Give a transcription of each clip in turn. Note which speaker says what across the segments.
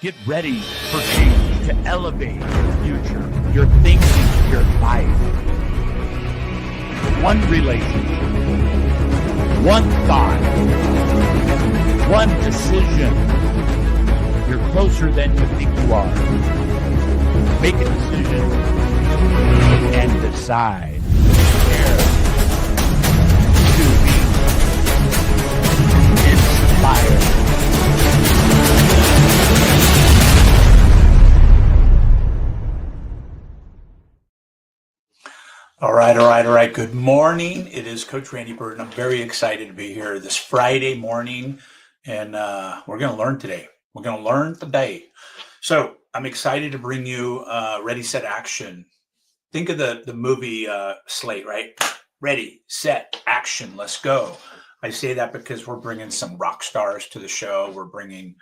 Speaker 1: Get ready for change to elevate your future, your thinking, your life. One relationship, one thought, one decision. You're closer than you think you are. Make a decision and decide where to be inspired. All right. Good morning. It is Coach Randy Bird, and I'm very excited to be here this Friday morning, and we're going to learn today. We're going to learn today. So I'm excited to bring you Ready, Set, Action. Think of the movie Slate, right? Ready, set, action. Let's go. I say that because we're bringing some rock stars to the show. We're bringing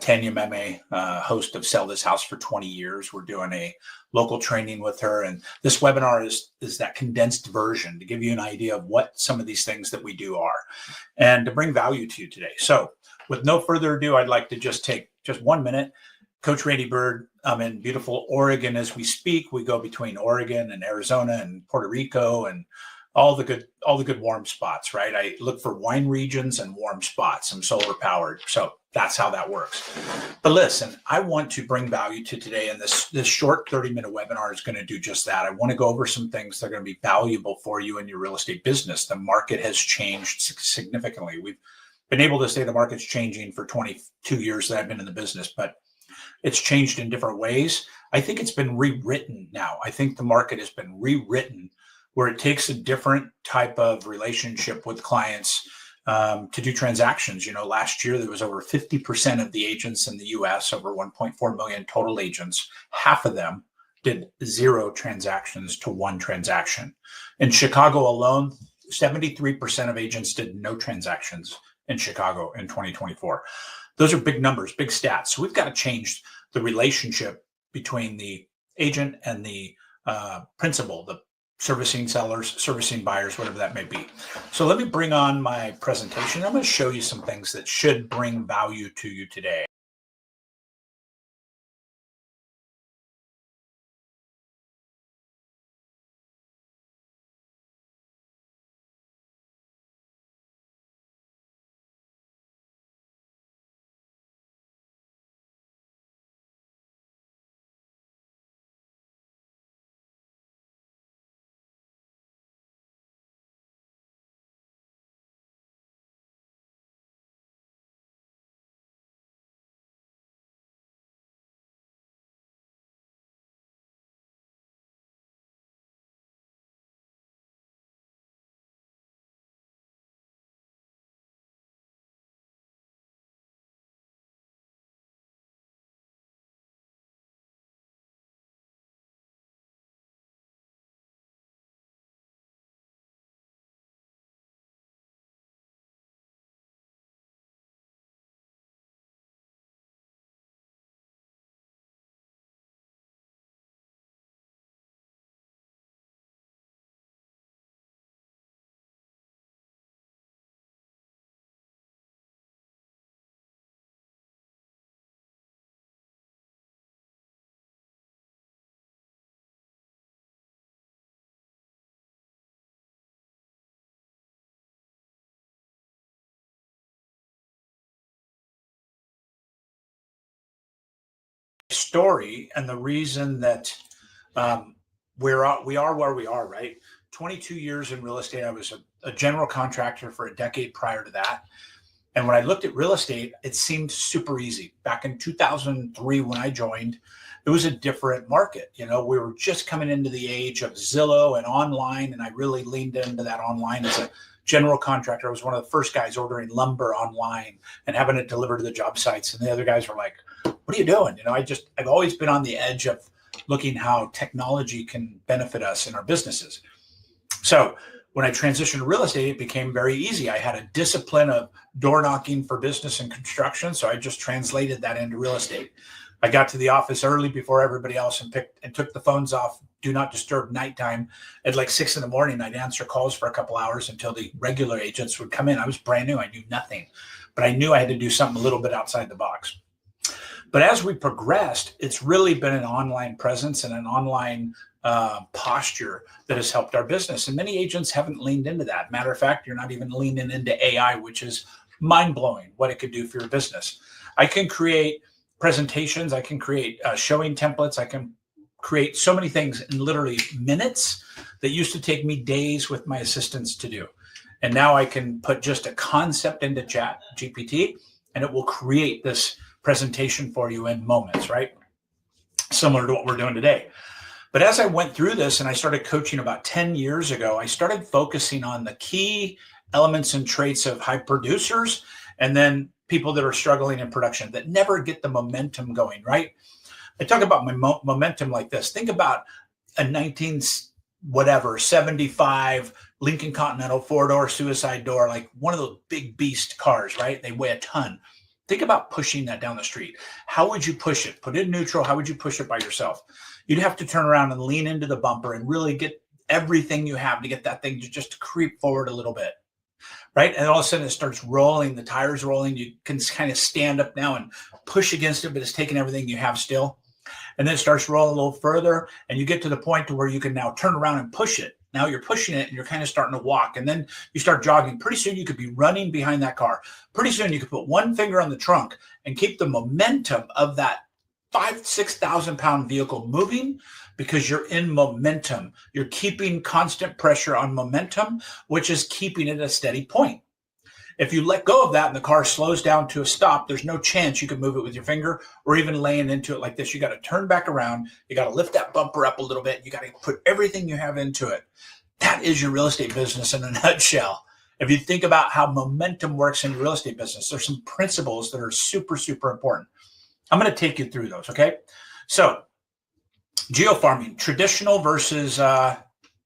Speaker 1: Tanya Meme, host of Sell This House for 20 years. We're doing a local training with her. And this webinar is that condensed version to give you an idea of what some of these things that we do are and to bring value to you today. So with no further ado, I'd like to just take just 1 minute. Coach Randy Bird, I'm in beautiful Oregon as we speak. We go between Oregon and Arizona and Puerto Rico and all the good warm spots, right? I look for wine regions and warm spots. I'm solar powered. So that's how that works. But listen, I want to bring value to today, and this short 30-minute webinar is going to do just that. I want to go over some things that are going to be valuable for you in your real estate business. The market has changed significantly. We've been able to say the market's changing for 22 years that I've been in the business, but it's changed in different ways. I think it's been rewritten now. I think the market has been rewritten where it takes a different type of relationship with clients to do transactions. You know, last year there was over 50% of the agents in the US, over 1.4 million total agents. Half of them did 0 transactions to 1 transaction. In Chicago alone, 73% of agents did no transactions in Chicago in 2024. Those are big numbers, big stats. So we've got to change the relationship between the agent and the principal, the servicing sellers, servicing buyers, whatever that may be. So let me bring on my presentation. I'm going to show you some things that should bring value to you today. Story and the reason that we are where we are, right? 22 years in real estate. I was a general contractor for a decade prior to that. And when I looked at real estate, it seemed super easy. Back in 2003, when I joined, it was a different market. You know, we were just coming into the age of Zillow and online, and I really leaned into that online as a general contractor. I was one of the first guys ordering lumber online and having it delivered to the job sites. And the other guys were like, what are you doing? You know, I've always been on the edge of looking how technology can benefit us in our businesses. So when I transitioned to real estate, it became very easy. I had a discipline of door knocking for business and construction. So I just translated that into real estate. I got to the office early before everybody else and took the phones off, do not disturb nighttime. At like 6 a.m, I'd answer calls for a couple hours until the regular agents would come in. I was brand new. I knew nothing, but I knew I had to do something a little bit outside the box. But as we progressed, it's really been an online presence and an online posture that has helped our business. And many agents haven't leaned into that. Matter of fact, you're not even leaning into AI, which is mind-blowing what it could do for your business. I can create presentations. I can create showing templates. I can create so many things in literally minutes that used to take me days with my assistants to do. And now I can put just a concept into Chat GPT and it will create this presentation for you in moments, right? Similar to what we're doing today. But as I went through this and I started coaching about 10 years ago, I started focusing on the key elements and traits of high producers and then people that are struggling in production that never get the momentum going, right? I talk about my momentum like this. Think about a 1975 Lincoln Continental four-door suicide door, like one of those big beast cars, right? They weigh a ton. Think about pushing that down the street. How would you push it? Put it in neutral. How would you push it by yourself? You'd have to turn around and lean into the bumper and really get everything you have to get that thing to just creep forward a little bit, right? And all of a sudden it starts rolling, the tires rolling. You can kind of stand up now and push against it, but it's taking everything you have still. And then it starts rolling a little further and you get to the point to where you can now turn around and push it. Now you're pushing it and you're kind of starting to walk and then you start jogging. Pretty soon you could be running behind that car. Pretty soon you could put one finger on the trunk and keep the momentum of that 6,000 pound vehicle moving because you're in momentum. You're keeping constant pressure on momentum, which is keeping it at a steady point. If you let go of that and the car slows down to a stop, there's no chance you can move it with your finger or even laying into it like this. You got to turn back around. You got to lift that bumper up a little bit. You got to put everything you have into it. That is your real estate business in a nutshell. If you think about how momentum works in your real estate business, there's some principles that are super, super important. I'm going to take you through those, okay? So geofarming, traditional versus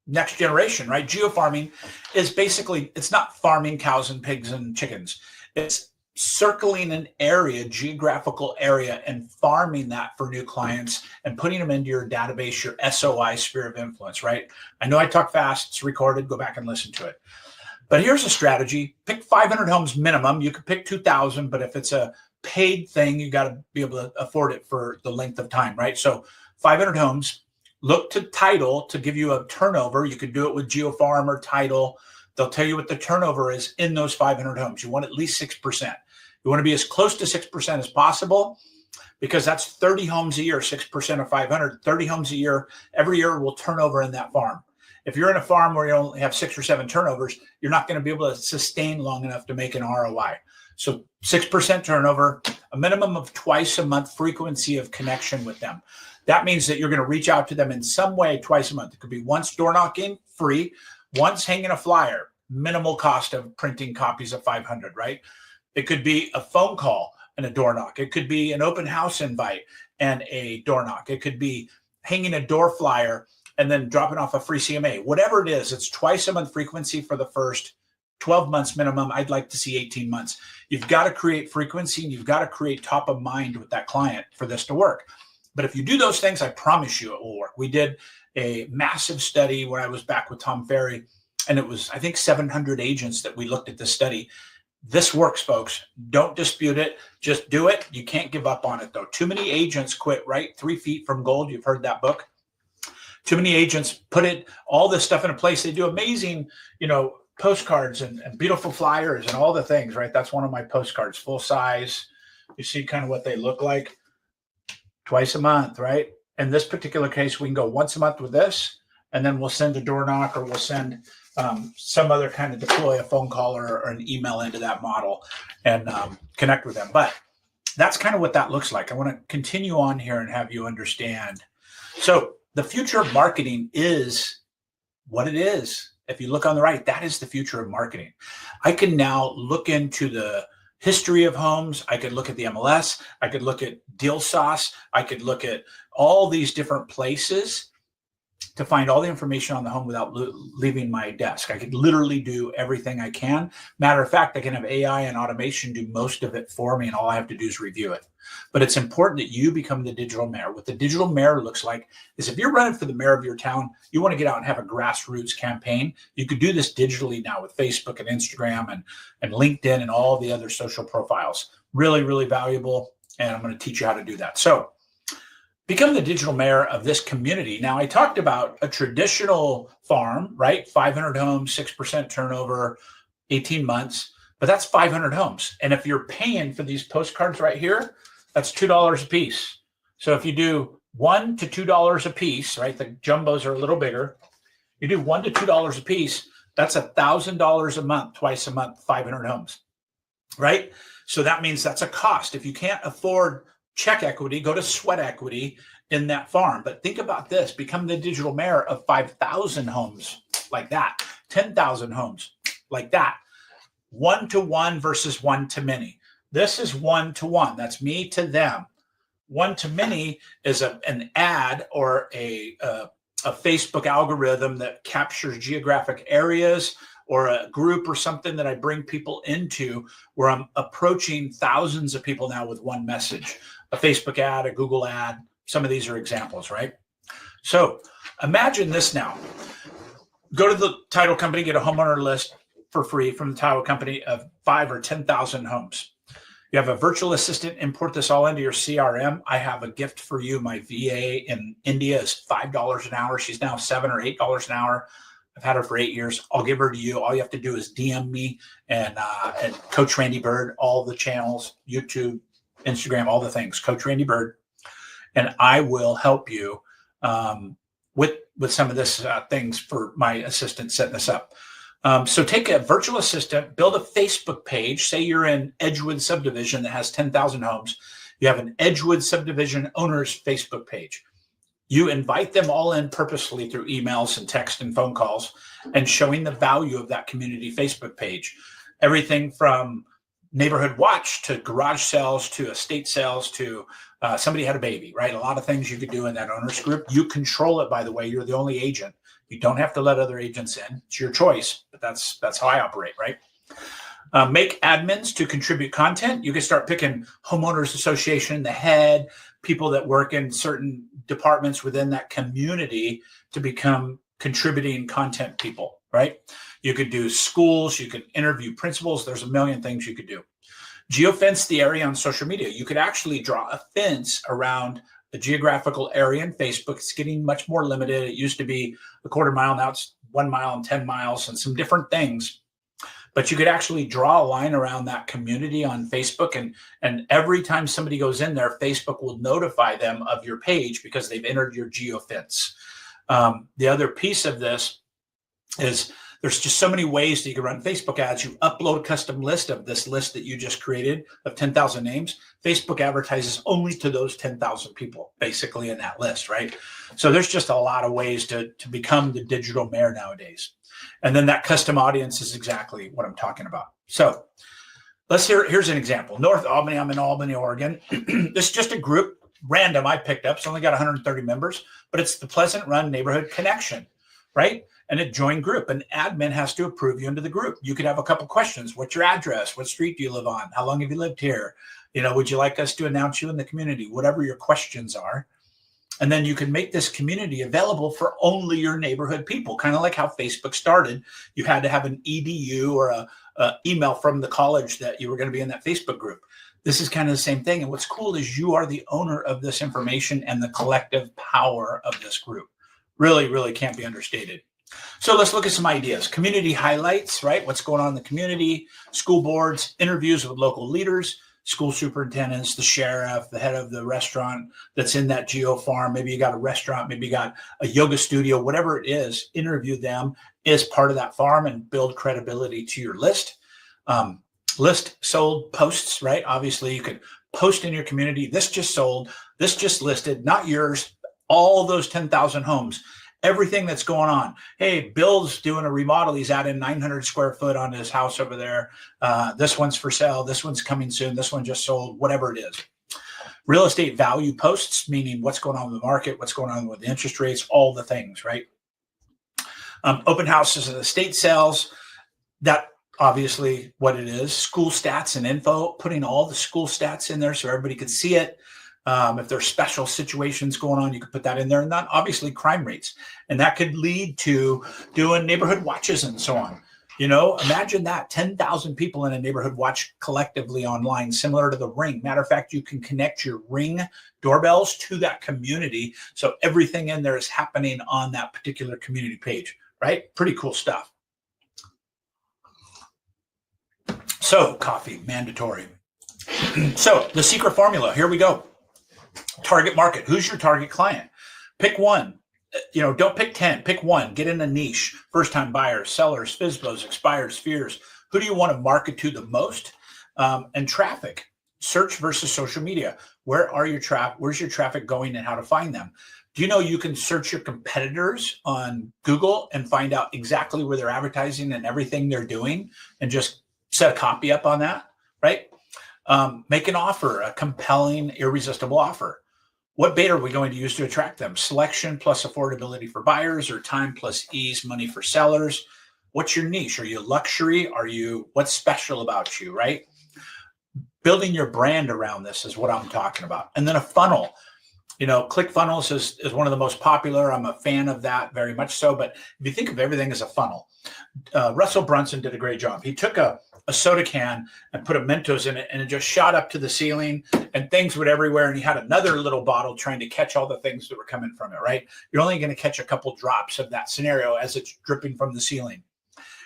Speaker 1: next generation, right? Geofarming is basically, it's not farming cows and pigs and chickens. It's circling an area, geographical area, and farming that for new clients and putting them into your database, your SOI, sphere of influence, right? I know I talk fast, it's recorded, go back and listen to it. But here's a strategy. Pick 500 homes minimum. You could pick 2,000, but if it's a paid thing, you got to be able to afford it for the length of time, right? So 500 homes. Look to title to give you a turnover. You could do it with GeoFarm or Title. They'll tell you what the turnover is in those 500 homes. You want at least 6%. You want to be as close to 6% as possible because that's 30 homes a year, 6% of 500, 30 homes a year. Every year will turn over in that farm. If you're in a farm where you only have 6 or 7 turnovers, you're not going to be able to sustain long enough to make an ROI. So 6% turnover, a minimum of twice a month frequency of connection with them. That means that you're going to reach out to them in some way twice a month. It could be once door knocking, free, once hanging a flyer, minimal cost of printing copies of 500, right? It could be a phone call and a door knock. It could be an open house invite and a door knock. It could be hanging a door flyer and then dropping off a free CMA. Whatever it is, it's twice a month frequency for the first 12 months minimum. I'd like to see 18 months. You've got to create frequency and you've got to create top of mind with that client for this to work. But if you do those things, I promise you it will work. We did a massive study when I was back with Tom Ferry, and it was, I think, 700 agents that we looked at this study. This works, folks. Don't dispute it. Just do it. You can't give up on it, though. Too many agents quit, right? 3 Feet from Gold. You've heard that book. Too many agents put all this stuff in a place. They do amazing, postcards and beautiful flyers and all the things, right? That's one of my postcards, full size. You see kind of what they look like. Twice a month, right? In this particular case, we can go once a month with this, and then we'll send a door knock or we'll send some other kind of deploy a phone call or an email into that model and connect with them. But that's kind of what that looks like. I want to continue on here and have you understand. So the future of marketing is what it is. If you look on the right, that is the future of marketing. I can now look into the history of homes. I could look at the MLS. I could look at Deal Sauce. I could look at all these different places to find all the information on the home without leaving my desk. I could literally do everything I can. Matter of fact, I can have AI and automation do most of it for me, and all I have to do is review it. But it's important that you become the digital mayor. What the digital mayor looks like is if you're running for the mayor of your town, you want to get out and have a grassroots campaign. You could do this digitally now with Facebook and Instagram and LinkedIn and all the other social profiles. Really, really valuable. And I'm going to teach you how to do that. So become the digital mayor of this community. Now, I talked about a traditional farm, right? 500 homes, 6% turnover, 18 months, but that's 500 homes. And if you're paying for these postcards right here, that's $2 a piece. So if you do $1 to $2 a piece, right? The jumbos are a little bigger. You do $1 to $2 a piece, that's $1,000 a month, twice a month, 500 homes, right? So that means that's a cost. If you can't afford check equity, go to sweat equity in that farm. But think about this, become the digital mayor of 5,000 homes like that, 10,000 homes like that. 1-to-1 versus 1-to-many. This is 1-to-1. That's me to them. 1-to-many is an ad or a Facebook algorithm that captures geographic areas or a group or something that I bring people into where I'm approaching thousands of people now with one message. A Facebook ad, a Google ad. Some of these are examples, right? So imagine this now. Go to the title company, get a homeowner list for free from the title company of 5,000 or 10,000 homes. You have a virtual assistant, import this all into your CRM. I have a gift for you. My VA in India is $5 an hour. She's now $7 or $8 an hour. I've had her for 8 years. I'll give her to you. All you have to do is DM me and Coach Randy Bird, all the channels, YouTube, Instagram, all the things, Coach Randy Bird. And I will help you with some of this things for my assistant setting this up. So take a virtual assistant, build a Facebook page. Say you're in Edgewood subdivision that has 10,000 homes. You have an Edgewood subdivision owner's Facebook page. You invite them all in purposefully through emails and text and phone calls and showing the value of that community Facebook page. Everything from neighborhood watch to garage sales to estate sales to somebody had a baby, right? A lot of things you could do in that owners group. You control it, by the way. You're the only agent. You don't have to let other agents in. It's your choice, but that's how I operate, right? Make admins to contribute content. You can start picking homeowners association, the head, people that work in certain departments within that community to become contributing content people, right? You could do schools. You could interview principals. There's a million things you could do. Geofence the area on social media. You could actually draw a fence around the geographical area in Facebook. It's getting much more limited. It used to be a quarter mile. Now it's 1 mile and 10 miles and some different things. But you could actually draw a line around that community on Facebook. And every time somebody goes in there, Facebook will notify them of your page because they've entered your geofence. The other piece of this is there's just so many ways that you can run Facebook ads. You upload a custom list of this list that you just created of 10,000 names. Facebook advertises only to those 10,000 people basically in that list, right? So there's just a lot of ways to become the digital mayor nowadays. And then that custom audience is exactly what I'm talking about. So here's an example. North Albany, I'm in Albany, Oregon. This is just a group, random, I picked up. It's only got 130 members, but it's the Pleasant Run Neighborhood Connection, right? And a join group. An admin has to approve you into the group. You could have a couple questions. What's your address? What street do you live on? How long have you lived here? Would you like us to announce you in the community? Whatever your questions are. And then you can make this community available for only your neighborhood people, kind of like how Facebook started. You had to have an EDU or a email from the college that you were going to be in that Facebook group. This is kind of the same thing. And what's cool is you are the owner of this information and the collective power of this group. Really, really can't be understated. So let's look at some ideas. Community highlights, right? What's going on in the community, school boards, interviews with local leaders, school superintendents, the sheriff, the head of the restaurant that's in that geo farm. Maybe you got a restaurant, maybe you got a yoga studio, whatever it is, interview them as part of that farm and build credibility to your list. List sold posts, right? Obviously you could post in your community. This just sold, this just listed, not yours, all those 10,000 homes. Everything that's going on. Hey, Bill's doing a remodel. He's adding 900 square foot on his house over there. This one's for sale. This one's coming soon. This one just sold, whatever it is. Real estate value posts, meaning what's going on in the market, what's going on with the interest rates, all the things, right? Open houses and estate sales. That obviously what it is. School stats and info, putting all the school stats in there so everybody can see it. If there's special situations going on, you could put that in there. And then obviously crime rates. And that could lead to doing neighborhood watches and so on. Imagine that 10,000 people in a neighborhood watch collectively online, similar to the Ring. Matter of fact, you can connect your Ring doorbells to that community. So everything in there is happening on that particular community page, right? Pretty cool stuff. So coffee, mandatory. So the secret formula, here we go. Target market. Who's your target client? Pick one. Don't pick 10. Pick one. Get in a niche. First-time buyers, sellers, FSBOs, expired spheres. Who do you want to market to the most? And traffic. Search versus social media. Where's your traffic going and how to find them? Do you know you can search your competitors on Google and find out exactly where they're advertising and everything they're doing and just set a copy up on that, right? Make an offer, a compelling, irresistible offer. What bait are we going to use to attract them? Selection plus affordability for buyers, or time plus ease, money for sellers? What's your niche? Are you luxury? What's special about you, right? Building your brand around this is what I'm talking about. And then a funnel. ClickFunnels is one of the most popular. I'm a fan of that, very much so. But if you think of everything as a funnel, Russell Brunson did a great job. He took a soda can and put a Mentos in it, and it just shot up to the ceiling and things went everywhere. And he had another little bottle trying to catch all the things that were coming from it, right? You're only going to catch a couple drops of that scenario as it's dripping from the ceiling.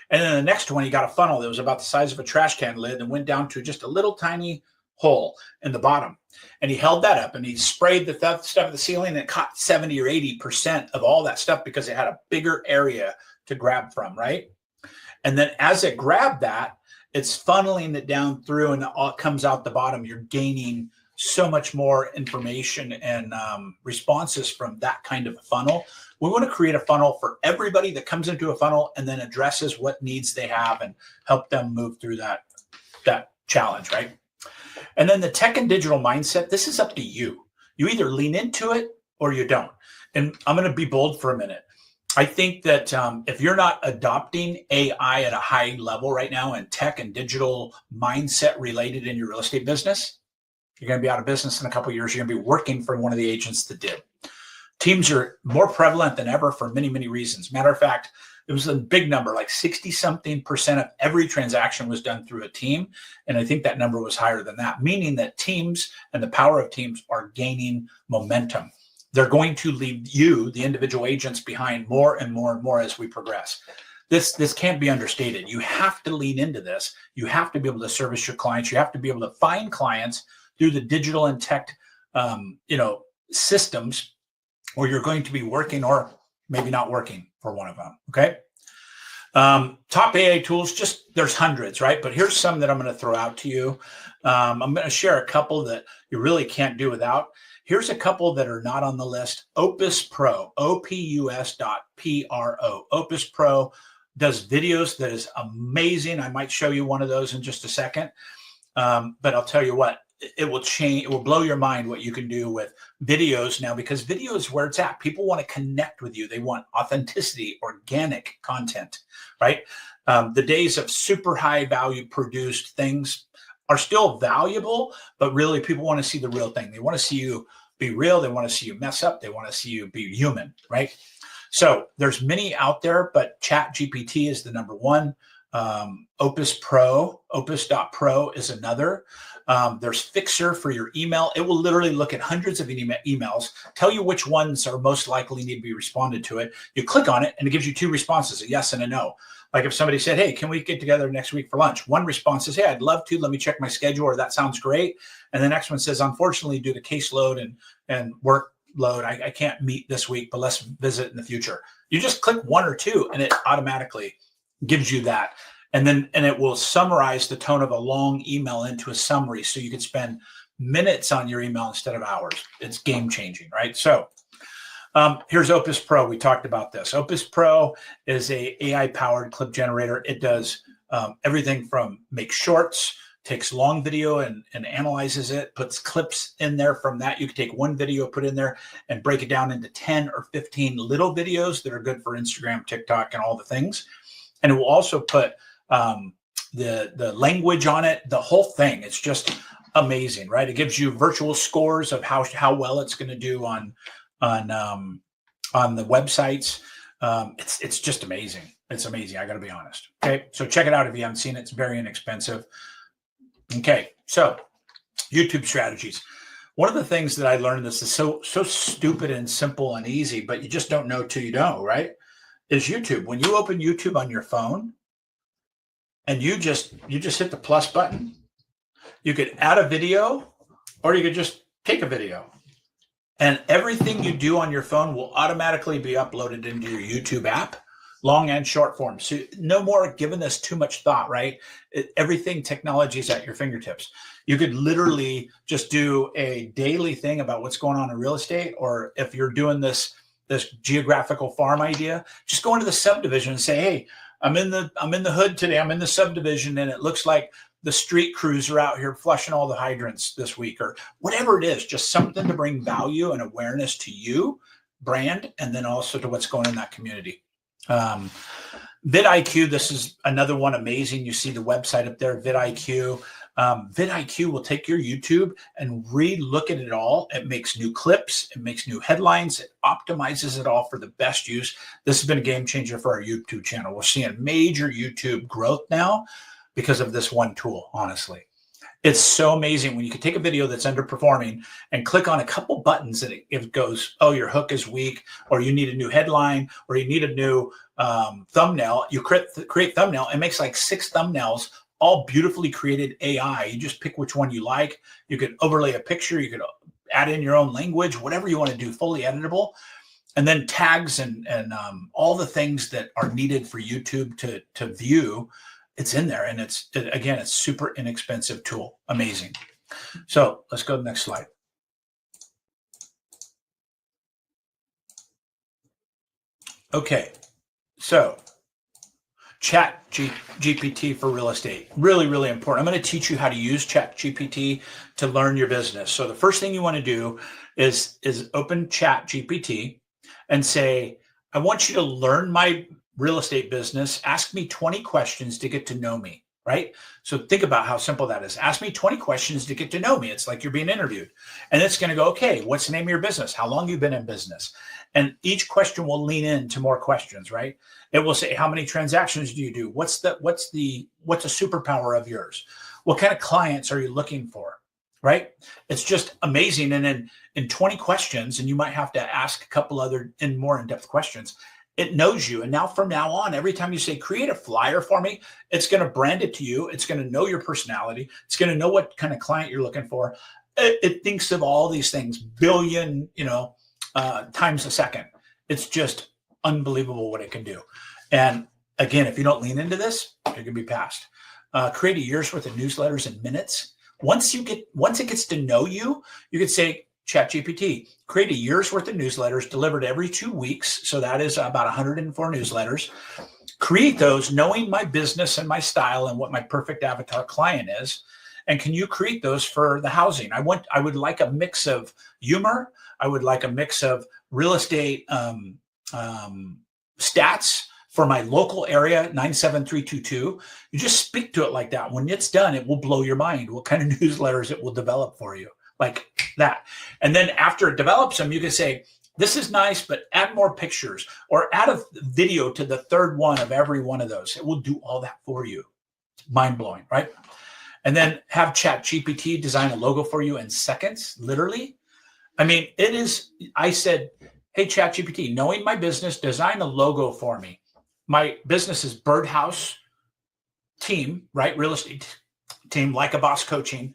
Speaker 1: And then the next one, he got a funnel that was about the size of a trash can lid and went down to just a little tiny hole in the bottom. And he held that up and he sprayed the stuff at the ceiling, and it caught 70 or 80% of all that stuff because it had a bigger area to grab from, right? And then as it grabbed that, it's funneling it down through and it all comes out the bottom. You're gaining so much more information and responses from that kind of a funnel. We want to create a funnel for everybody that comes into a funnel and then addresses what needs they have and help them move through that challenge, right? And then the tech and digital mindset, this is up to you. You either lean into it or you don't. And I'm going to be bold for a minute. I think that if you're not adopting AI at a high level right now and tech and digital mindset related in your real estate business, you're going to be out of business in a couple of years. You're going to be working for one of the agents that did. Teams are more prevalent than ever for many, many reasons. Matter of fact, it was a big number, like 60-something% of every transaction was done through a team. And I think that number was higher than that, meaning that teams and the power of teams are gaining momentum. They're going to leave you, the individual agents, behind more and more and more as we progress. This can't be understated. You have to lean into this. You have to be able to service your clients. You have to be able to find clients through the digital and tech, systems where you're going to be working or maybe not working for one of them. Okay. Top AI tools, there's hundreds, right? But here's some that I'm going to throw out to you. I'm going to share a couple that you really can't do without. Here's a couple that are not on the list. Opus Pro, OPUS.PRO. Opus Pro does videos that is amazing. I might show you one of those in just a second. But I'll tell you what, it will change. It will blow your mind what you can do with videos now, because video is where it's at. People want to connect with you. They want authenticity, organic content, right? The days of super high value produced things are still valuable, but really people want to see the real thing. They want to see you be real. They want to see you mess up. They want to see you be human, right? So there's many out there, but ChatGPT is the number one. Opus Pro, Opus.pro is another. There's Fixer for your email. It will literally look at hundreds of emails, tell you which ones are most likely need to be responded to it. You click on it and it gives you two responses, a yes and a no. Like if somebody said, hey, can we get together next week for lunch? One response is, hey, I'd love to. Let me check my schedule, or that sounds great. And the next one says, unfortunately, due to caseload and workload, I can't meet this week, but let's visit in the future. You just click one or two and it automatically gives you that. And it will summarize the tone of a long email into a summary, so you can spend minutes on your email instead of hours. It's game changing, right? So here's Opus Pro. We talked about this. Opus Pro is a AI-powered clip generator. It does everything from make shorts, takes long video and analyzes it, puts clips in there from that. You can take one video, put in there, and break it down into 10 or 15 little videos that are good for Instagram, TikTok, and all the things. And it will also put the language on it, the whole thing. It's just amazing, right? It gives you virtual scores of how well it's going to do on the websites. It's just amazing. It's amazing. I got to be honest. Okay. So check it out if you haven't seen it. It's very inexpensive. Okay. So YouTube strategies. One of the things that I learned, this is so stupid and simple and easy, but you just don't know till you know, right? Is YouTube. When you open YouTube on your phone and you just hit the plus button, you could add a video or you could just take a video. And everything you do on your phone will automatically be uploaded into your YouTube app, long and short form. So no more giving this too much thought, right? Everything technology is at your fingertips. You could literally just do a daily thing about what's going on in real estate, or if you're doing this geographical farm idea, just go into the subdivision and say, hey, I'm in the hood today. I'm in the subdivision, and it looks like the street crews are out here flushing all the hydrants this week, or whatever it is, just something to bring value and awareness to you, brand, and then also to what's going on in that community. vidIQ, this is another one amazing. You see the website up there, vidIQ. vidIQ will take your YouTube and re-look at it all. It makes new clips. It makes new headlines. It optimizes it all for the best use. This has been a game changer for our YouTube channel. We're seeing major YouTube growth now because of this one tool, honestly. It's so amazing when you can take a video that's underperforming and click on a couple buttons and it goes, oh, your hook is weak, or you need a new headline, or you need a new thumbnail. You create thumbnail. It makes like 6 thumbnails, all beautifully created AI. You just pick which one you like. You could overlay a picture. You could add in your own language, whatever you want to do, fully editable. And then tags and all the things that are needed for YouTube to view. It's in there, and it's super inexpensive tool. Amazing. So let's go to the next slide. Okay, so ChatGPT for real estate. Really, really important. I'm going to teach you how to use ChatGPT to learn your business. So the first thing you want to do is open ChatGPT and say, I want you to learn my real estate business. Ask me 20 questions to get to know me, right? So think about how simple that is. Ask me 20 questions to get to know me. It's like you're being interviewed. And it's going to go, okay, what's the name of your business? How long you've been in business? And each question will lean into more questions, right? It will say, how many transactions do you do? What's a superpower of yours? What kind of clients are you looking for? Right? It's just amazing. And then in 20 questions, and you might have to ask a couple other and more in-depth questions, it knows you. And now from now on, every time you say, create a flyer for me, it's going to brand it to you. It's going to know your personality. It's going to know what kind of client you're looking for. It thinks of all these things, billion, times a second. It's just unbelievable what it can do. And again, if you don't lean into this, you're going to be passed. Create a year's worth of newsletters in minutes. Once it gets to know you, you could say, ChatGPT, create a year's worth of newsletters delivered every 2 weeks. So that is about 104 newsletters. Create those knowing my business and my style and what my perfect avatar client is. And can you create those for the housing? I would like a mix of humor. I would like a mix of real estate stats for my local area, 97322. You just speak to it like that. When it's done, it will blow your mind what kind of newsletters it will develop for you. Like that. And then after it develops them, you can say, this is nice, but add more pictures or add a video to the third one of every one of those. It will do all that for you. It's mind blowing, right? And then have ChatGPT design a logo for you in seconds, literally. I mean, I said, hey, ChatGPT, knowing my business, design a logo for me. My business is Birdhouse Team, right? Real estate team, Like a Boss Coaching.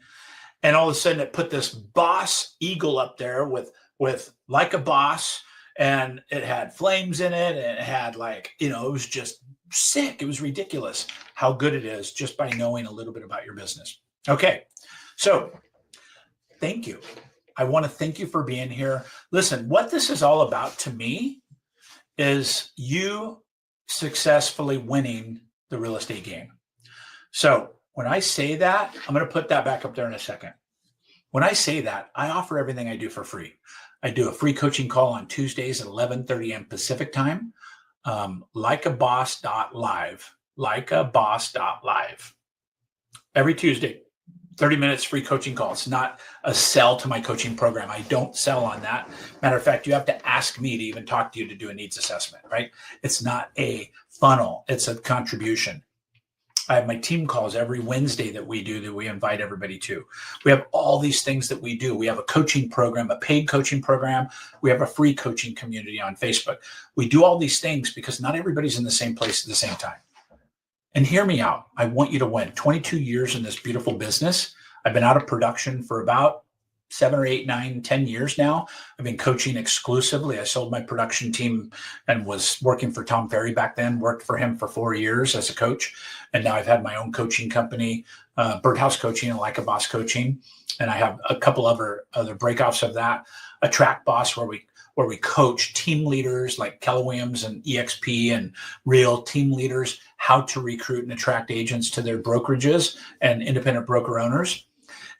Speaker 1: And all of a sudden it put this boss eagle up there with Like a Boss, and it had flames in it, and it had it was just sick. It was ridiculous how good it is just by knowing a little bit about your business. Okay. So thank you. I want to thank you for being here. Listen, what this is all about to me is you successfully winning the real estate game. So when I say that, I'm going to put that back up there in a second. When I say that, I offer everything I do for free. I do a free coaching call on Tuesdays at 11:30 a.m. Pacific time, likeaboss.live, likeaboss.live. Every Tuesday, 30 minutes free coaching call. It's not a sell to my coaching program. I don't sell on that. Matter of fact, you have to ask me to even talk to you to do a needs assessment, right? It's not a funnel. It's a contribution. I have my team calls every Wednesday that we invite everybody to. We have all these things that we do. We have a coaching program, a paid coaching program. We have a free coaching community on Facebook. We do all these things because not everybody's in the same place at the same time. And hear me out. I want you to win. 22 years in this beautiful business. I've been out of production for about 7 or 8, 9, 10 years now. I've been coaching exclusively. I sold my production team and was working for Tom Ferry back then, worked for him for 4 years as a coach. And now I've had my own coaching company, Birdhouse Coaching and Like a Boss Coaching. And I have a couple other breakoffs of that. Attract Boss, where we coach team leaders like Keller Williams and EXP and real team leaders, how to recruit and attract agents to their brokerages and independent broker owners.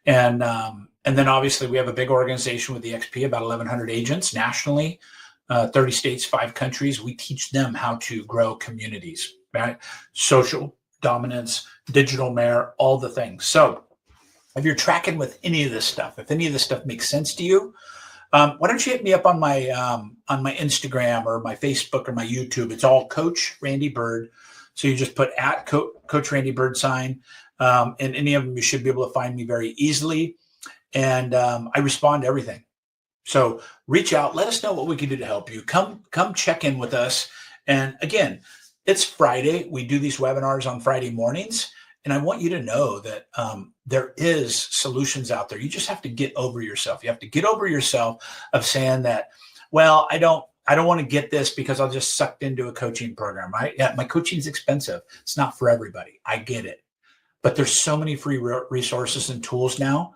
Speaker 1: And then obviously we have a big organization with EXP, about 1,100 agents nationally, 30 states, 5 countries. We teach them how to grow communities, right? Social dominance, digital mayor, all the things. So if you're tracking with any of this stuff, if any of this stuff makes sense to you, why don't you hit me up on my Instagram or my Facebook or my YouTube? It's all Coach Randy Bird. So you just put at Coach Randy Bird sign, and any of them you should be able to find me very easily. And I respond to everything. So reach out, let us know what we can do to help you. Come check in with us. And again, it's Friday. We do these webinars on Friday mornings. And I want you to know that there is solutions out there. You just have to get over yourself. You have to get over yourself of saying that, well, I don't want to get this because I'll just sucked into a coaching program, right? Yeah, my coaching's expensive. It's not for everybody. I get it. But there's so many free resources and tools now.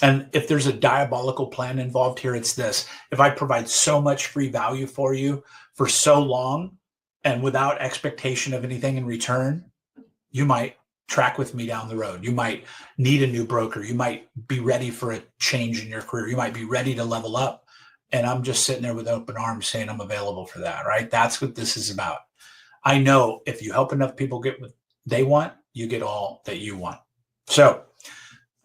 Speaker 1: And if there's a diabolical plan involved here, it's this. If I provide so much free value for you for so long and without expectation of anything in return, you might track with me down the road. You might need a new broker. You might be ready for a change in your career. You might be ready to level up. And I'm just sitting there with open arms saying I'm available for that, right? That's what this is about. I know if you help enough people get what they want, you get all that you want. So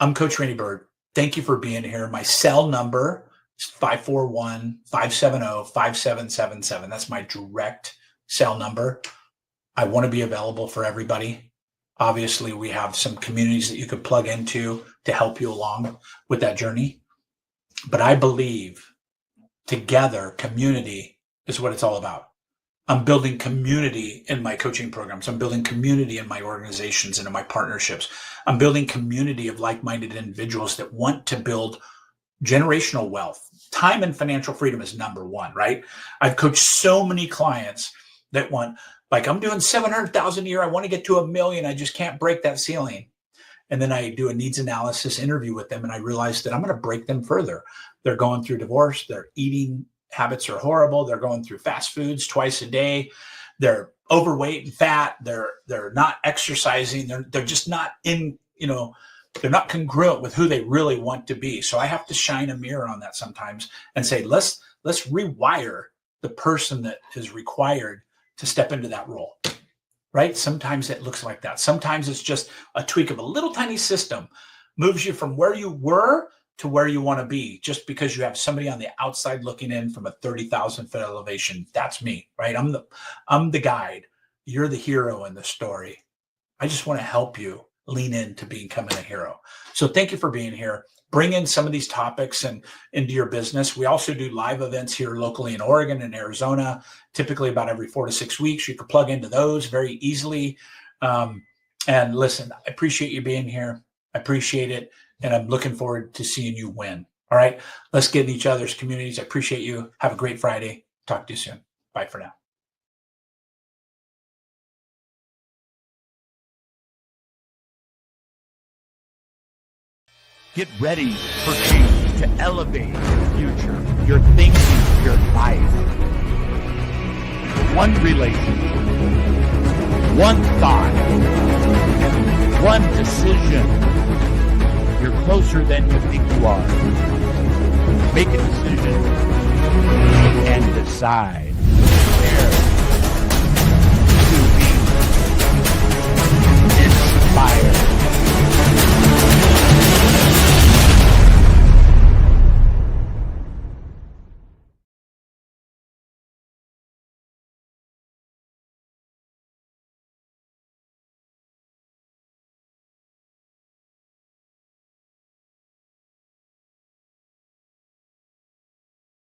Speaker 1: I'm Coach Randy Bird. Thank you for being here. My cell number is 541-570-5777. That's my direct cell number. I want to be available for everybody. Obviously, we have some communities that you could plug into to help you along with that journey. But I believe together, community is what it's all about. I'm building community in my coaching programs. I'm building community in my organizations and in my partnerships. I'm building community of like-minded individuals that want to build generational wealth. Time and financial freedom is number one, right? I've coached so many clients that want, like, I'm doing 700,000 a year. I want to get to $1 million. I just can't break that ceiling. And then I do a needs analysis interview with them, and I realize that I'm going to break them further. They're going through divorce. Their eating habits are horrible. They're going through fast foods twice a day. They're overweight and fat. They're not exercising. They're just not in, they're not congruent with who they really want to be. So I have to shine a mirror on that sometimes and say, let's rewire the person that is required to step into that role, right? Sometimes it looks like that. Sometimes it's just a tweak of a little tiny system, moves you from where you were to where you want to be, just because you have somebody on the outside looking in from a 30,000 foot elevation. That's me, right? I'm the guide. You're the hero in the story. I just want to help you lean into becoming a hero. So thank you for being here. Bring in some of these topics and into your business. We also do live events here locally in Oregon and Arizona, typically about every 4 to 6 weeks. You can plug into those very easily. And listen, I appreciate you being here. I appreciate it. And I'm looking forward to seeing you win. All right. Let's get in each other's communities. I appreciate you. Have a great Friday. Talk to you soon. Bye for now.
Speaker 2: Get ready for change to elevate your future, your thinking, your life. One relationship, one thought, one decision. You're closer than you think you are. Make a decision and decide.